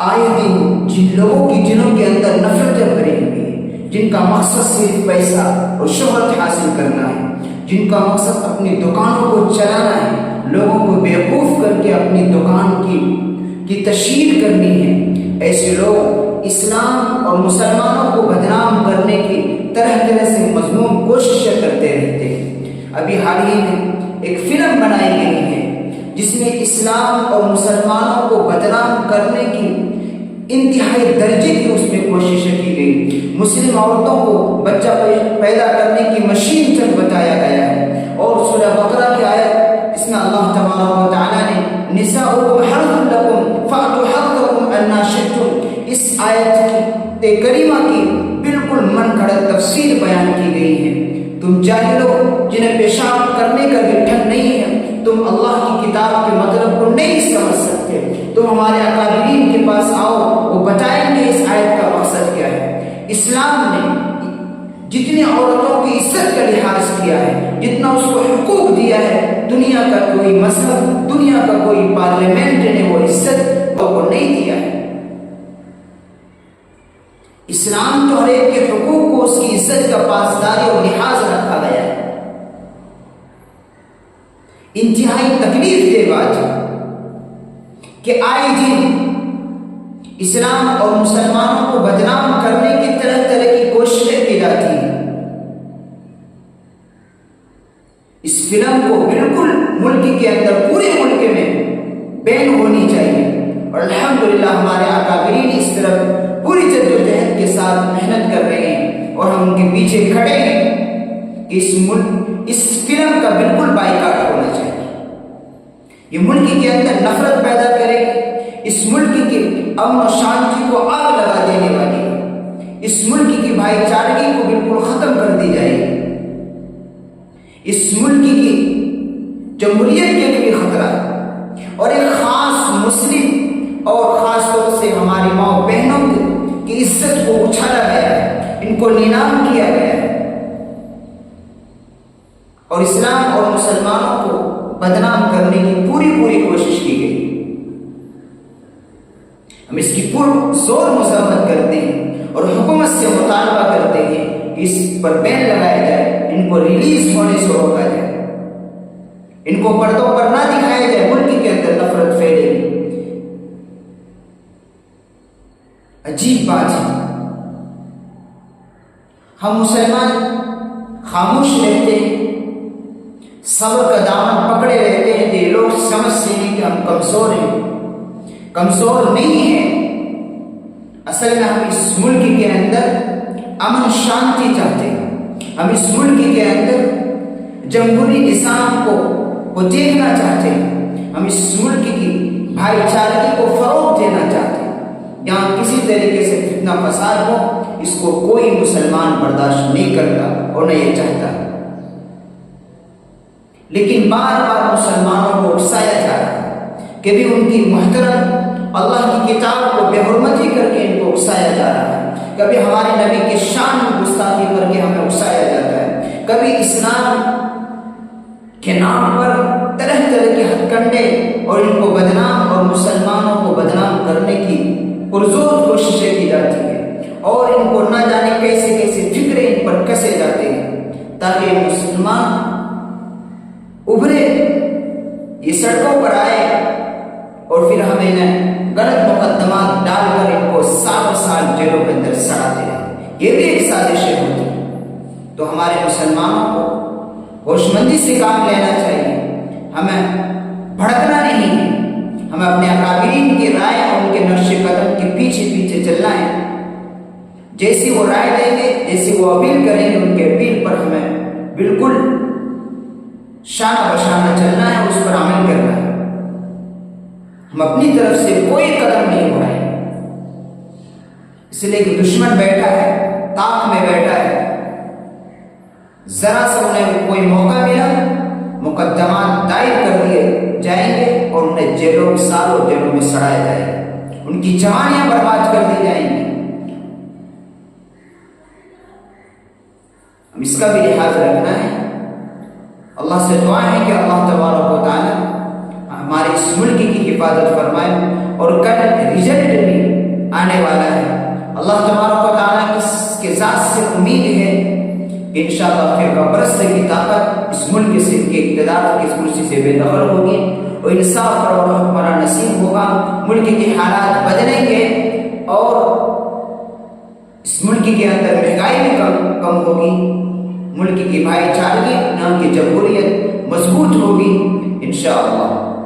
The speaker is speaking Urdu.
آئے دن جن لوگوں کی جنوں کے اندر نفرتیں بھری ہوئی ہیں، جن کا مقصد صرف پیسہ اور شہرت حاصل کرنا ہے، جن کا مقصد اپنی دکانوں کو چلانا ہے، لوگوں کو بیوقوف کر کے اپنی دکان کی تشہیر کرنی ہے، ایسے لوگ اسلام اور مسلمانوں کو بدنام کرنے کی طرح طرح سے مذموم کوششیں کرتے رہتے ہیں۔ ابھی حال ہی میں ایک فلم بنائی گئی ہے جس میں اسلام اور مسلمانوں کو بدنام کرنے کی انتہائی درجے کی اس میں کوششیں کی گئی۔ مسلم عورتوں کو بچہ پیدا کرنے کی مشین تک بتایا گیا ہے، اور سورہ بقرہ کی آیت اس میں اللہ تبارک و تعالیٰ نے نساؤکم حرث لکم فأتوا حرثکم انا شئتم، اس آیت کریمہ کی بالکل من گھڑت تفسیر بیان کی گئی ہے۔ تم جاہلو جنہیں پیشاب کرنے کا بھی ڈھنگ نہیں ہے، تم اللہ کی کتاب کے مطلب کو نہیں سمجھ سکتے، تم ہمارے اکابرین کے پاس آؤ، وہ بتائیں گے اس آیت کا مقصد کیا ہے۔ اسلام نے جتنی عورتوں کی عزت کا لحاظ کیا ہے، جتنا اس کو حقوق دیا ہے، دنیا کا کوئی مذہب، دنیا کا کوئی پارلیمنٹ نے وہ عزت کو نہیں دیا ہے۔ اسلام تو ہر ایک کے حقوق کو اس کی عزت کا پاسداری اور لحاظ رکھا گیا ہے۔ انتہائی تکلیف دہ بات ہے کہ آئے دن اسلام اور مسلمانوں کو بدنام کرنے کی طرح طرح کی کوششیں کی جاتی ہیں۔ اس فلم کو بالکل ملک کے اندر، پورے ملک میں بین ہونی چاہیے، اور الحمدللہ ہمارے اکابرین اس طرف پوری جدوجہد کے ساتھ محنت کر رہے ہیں، اور ہم ان کے پیچھے کھڑے ہیں کہ اس فلم کا بالکل بائیکاٹ ہونا چاہیے۔ یہ ملک کے اندر نفرت پیدا کرے گی، اس ملک کی امن و شانتی کو آگ لگا دینے والی ہے، اس ملک کی بھائی چارگی کو بالکل ختم کر دی جائے گی، اس ملک کی جمہوریت کے لیے بھی خطرہ ہے، اور ایک خاص مسلم اور خاص طور سے ہماری ماں بہنوں کی عزت کو اچھالا گیا ہے، ان کو نیلام کیا گیا ہے، اور اسلام اور مسلمانوں کو بدنام کرنے کی پوری کوشش کی گئی۔ ہم اس کی زور مذمت کرتے ہیں اور حکومت سے مطالبہ کرتے ہیں کہ اس پر بین لگایا جائے، ان کو ریلیز ہونے سے روکا جائے، ان کو پردوں پر نہ دکھایا جائے، ملک کے اندر نفرت پھیلے گی۔ عجیب بات ہے، ہم مسلمان خاموش رہتے ہیں، صبر کا دامن پکڑے رہتے ہیں، کہ لوگ سمجھتے ہیں کہ ہم کمزور ہیں۔ کمزور نہیں ہیں، اصل میں ہم اس ملک کے اندر امن شانتی چاہتے ہیں، ہم اس ملک کے اندر جمہوری نظام کو دیکھنا چاہتے ہیں، ہم اس ملک کی بھائی چارگی کو فروغ دینا چاہتے ہیں۔ یہاں کسی طریقے سے فتنہ فساد ہو، اس کو کوئی مسلمان برداشت نہیں کرتا اور نہ یہ چاہتا، لیکن بار بار مسلمانوں کو اکسایا جا رہا ہے، کبھی ان کی محترم اللہ کی کتاب کو بے حرمتی کر کے ان کو اکسایا جا رہا ہے، کبھی ہمارے نبی کے شان میں گستاخی کر کے ہمیں اکسایا جاتا ہے، کبھی اسلام کے نام پر طرح طرح کے ہتھ کنڈے اور ان کو بدنام اور مسلمانوں کو بدنام کرنے کی پرزور کوششیں کی جاتی ہیں، اور ان کو نہ جانے کیسے کیسے فکرے ان پر کسے جاتے ہیں تاکہ مسلمان ابھرے، یہ سڑکوں پر آئے اور پھر ہمیں غلط مقدمات ڈال کر ان کو سال جیلوں کے اندر سڑاتے رہے۔ یہ بھی ایک سازشیں ہوتی ہے۔ تو ہمارے مسلمانوں کو ہوش مندی سے کام لینا چاہیے، ہمیں بھڑکنا نہیں ہے، ہمیں اپنے اکابرین کی رائے اور ان کے نقش قدم کے پیچھے چلنا ہے، جیسی وہ رائے دیں گے، جیسی وہ اپیل کریں گے، ان کے اپیل پر ہمیں بالکل شانہ بشانہ چلنا ہے، اس پر عمل کرنا ہے۔ ہم اپنی طرف سے کوئی قدم نہیں اٹھائیں، اس لیے کہ دشمن بیٹھا ہے، طاق میں بیٹھا ہے، ذرا سا انہیں کوئی موقع ملا، مقدمات دائر کر دیے جائیں گے اور انہیں سالوں جیلوں میں سڑایا جائے گا، ان کی جوانیاں برباد کر دی جائیں گی۔ ہم اس کا بھی لحاظ رکھنا ہے۔ اللہ سے دعا ہے کہ اللہ تبارک و تعالی ہمارے اس ملک کی حفاظت فرمائے، اور کل رزلٹ بھی آنے والا ہے۔ اللہ تبارک و تعالیٰ کے ذات سے امید ہے کہ انشاءاللہ فرقہ پرست کی طاقت اس ملک سے کے اقتدار کی کرسی سے بے دخل ہوگی اور انصاف اور حکمران نصیب ہوگا، ملک کے حالات بدلیں گے اور اس ملک کے اندر مہنگائی بھی کم ہوگی، ملک کی بھائی چارگی نام کی جمہوریت مضبوط ہوگی انشاءاللہ۔